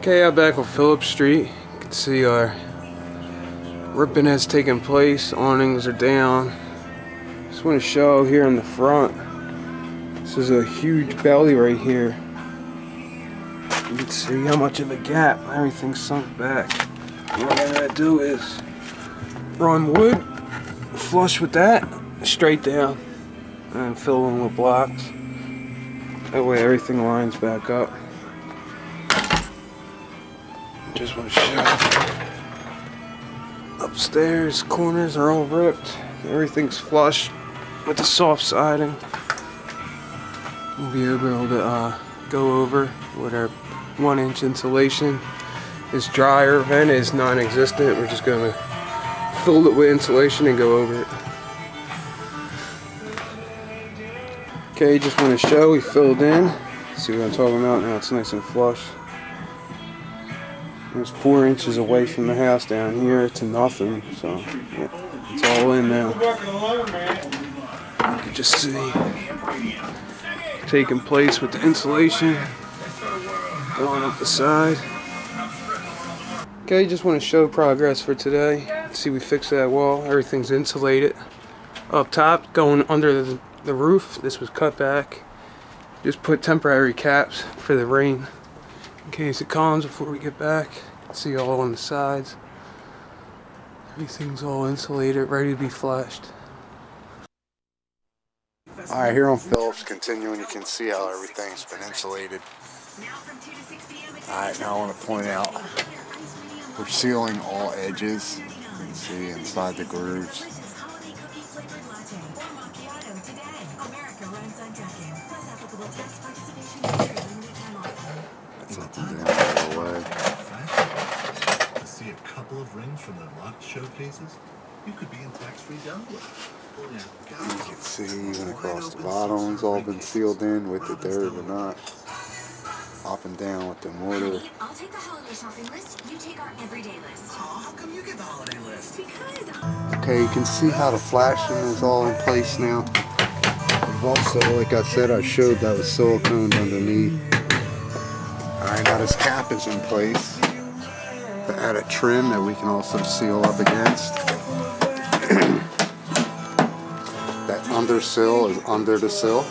Okay, I'm back on Phillips Street. You can see our ripping has taken place. Awnings are down. Just want to show here in the front. This is a huge belly right here. You can see how much of a gap. Everything's sunk back. What I'm gonna do is run wood flush with that straight down and fill in with blocks. That way everything lines back up. Just want to show upstairs, corners are all ripped. Everything's flush with the soft siding. We'll be able to go over with our 1-inch insulation. This dryer vent is non-existent. We're just going to fill it with insulation and go over it. Okay, just want to show we filled in. See what I'm talking about? Now it's nice and flush. It's 4 inches away from the house down here to nothing, so yeah, it's all in now. You can just see taking place with the insulation going up the side. Okay, just want to show progress for today. See, we fixed that wall. Everything's insulated. Up top, going under the roof, this was cut back. Just put temporary caps for the rain in case it comes before we get back. See all on the sides. Everything's all insulated, ready to be flashed. Alright, here on Phillips, continuing, you can see how everything's been insulated. Alright, now I want to point out, we're sealing all edges. You can see inside the grooves. That's not the way. To see a couple of rings from the locked showcases, you could be in tax-free Delaware. You can see even across the bottom, it's all been sealed in with it there or not. Up and down with the mortar. I'll take the holiday shopping list. You take our everyday list. Oh, how come you get the holiday list? Because Okay, you can see how the flashing is all in place now. We've also, like I said, I showed that was silicone underneath. Alright, now this cap is in place. To add a trim that we can also seal up against. That under sill is under the sill.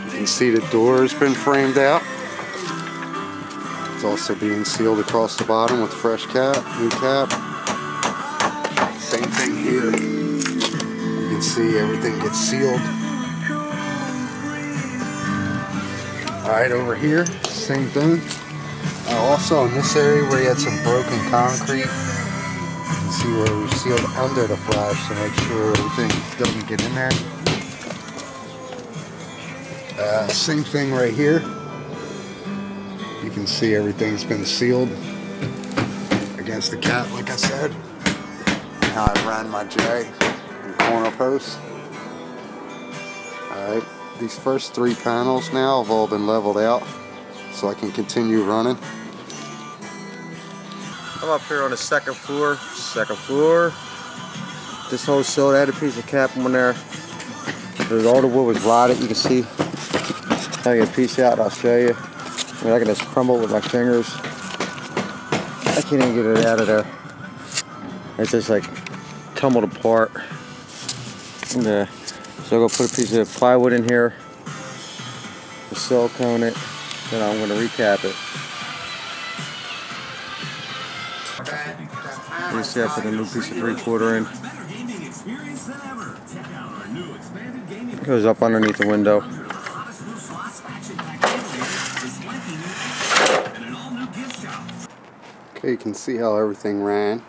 You can see the door has been framed out. It's also being sealed across the bottom with fresh cap, new cap. Same thing here. You can see everything gets sealed. Alright, over here, same thing. Also in this area where you had some broken concrete, you can see where we sealed under the flash to make sure everything doesn't get in there. Same thing right here. You can see everything's been sealed against the cap, like I said. Now I ran my J and corner posts. Alright, these first 3 panels now have all been leveled out, so I can continue running. I'm up here on the second floor. This whole sill, I had a piece of cap on there. All the wood was rotted, you can see. I'll get a piece out, I'll show you. I mean, I can just crumble with my fingers. I can't even get it out of there. It's just like tumbled apart. And, so I'm gonna put a piece of plywood in here, silicone it, then I'm gonna recap it. You see I put a new piece of 3/4 in. Goes up underneath the window. Okay, you can see how everything ran.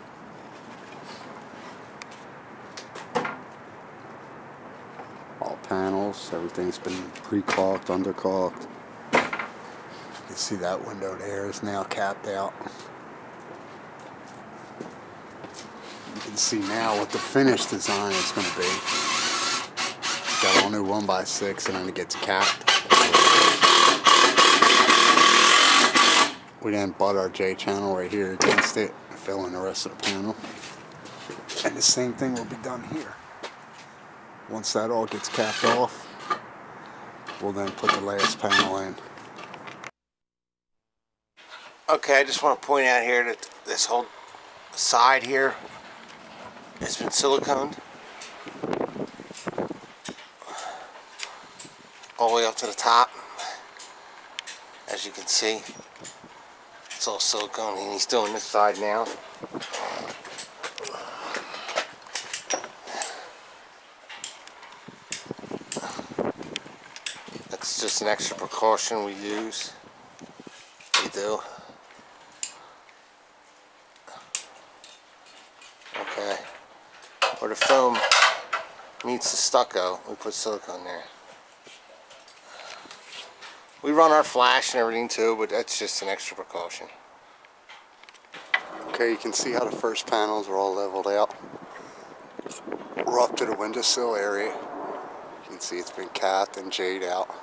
All panels, everything's been pre-caulked, undercaulked. You can see that window there is now capped out. You can see now what the finished design is going to be. Got all new 1x6 and then it gets capped. We then butt our J channel right here against it and fill in the rest of the panel. And the same thing will be done here. Once that all gets capped off, we'll then put the last panel in. Okay, I just want to point out here that this whole side here has been siliconed all the way up to the top. As you can see, it's all silicone, and he's doing this side now. That's just an extra precaution we use. We do. Okay. Where the foam meets the stucco, we put silicone there. We run our flash and everything too, but that's just an extra precaution. Okay, you can see how the first panels are all leveled out. We're up to the windowsill area. You can see it's been capped and jade out.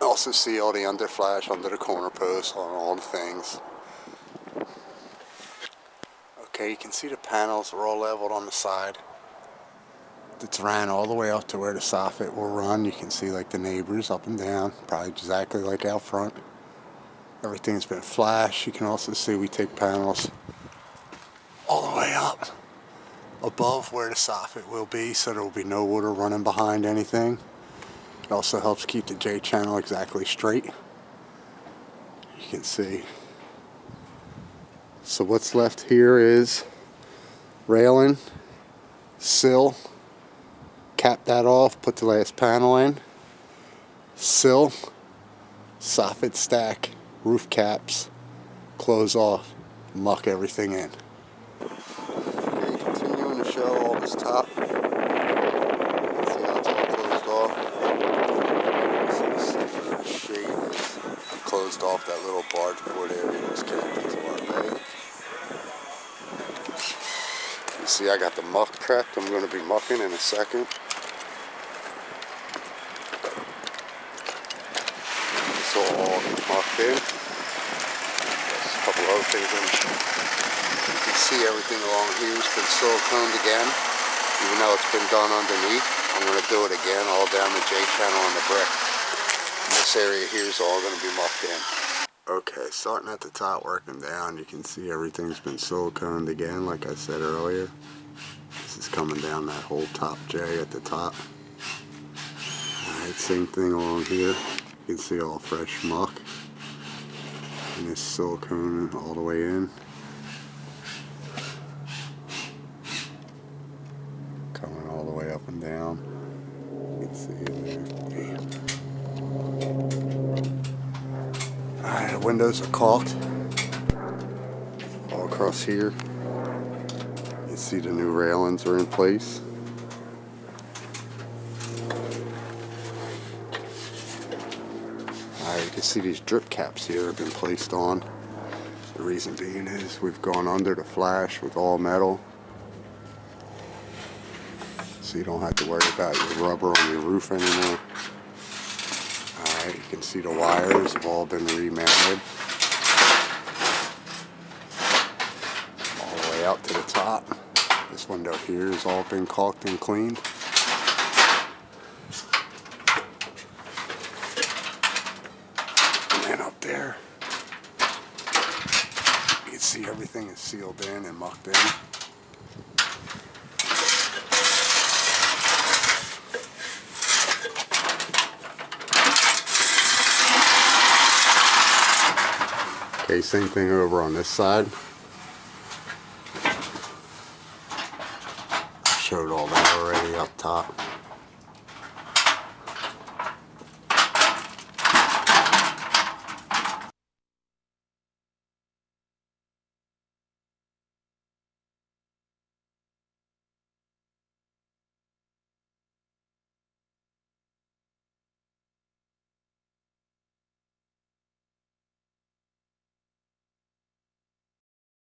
Also see all the underflash under the corner posts on all the things. Okay, you can see the panels are all leveled on the side. It's ran all the way up to where the soffit will run. You can see like the neighbors up and down, probably exactly like out front. Everything's been flashed. You can also see we take panels all the way up above where the soffit will be, so there will be no water running behind anything. It also helps keep the J channel exactly straight. You can see. So what's left here is railing, sill, cap that off, put the last panel in, sill, soffit stack, roof caps, close off, muck everything in. Okay, continuing to show all this top. You can see how it's all closed off. So the shade is closed off that little barge board area that was connected to our bay. You see I got the muck prepped. I'm going to be mucking in a second. It's all mucked in. There's a couple other things in. You can see everything along here has been siliconed again. Even though it's been done underneath, I'm going to do it again all down the J channel on the brick. And this area here is all going to be mucked in. Okay, starting at the top, working down, you can see everything's been siliconed again, like I said earlier. This is coming down that whole top J at the top. Alright, same thing along here. You can see all fresh muck. And this silicone all the way in. Coming all the way up and down. You can see it there. Alright, the windows are caulked all across here. You see the new railings are in place. Alright, you can see these drip caps here have been placed on. The reason being is we've gone under the flash with all metal, so you don't have to worry about your rubber on your roof anymore. Alright, you can see the wires have all been remounted all the way out to the top. This window here has all been caulked and cleaned. And then up there, you can see everything is sealed in and mucked in. Okay, same thing over on this side. Showed all that already up top.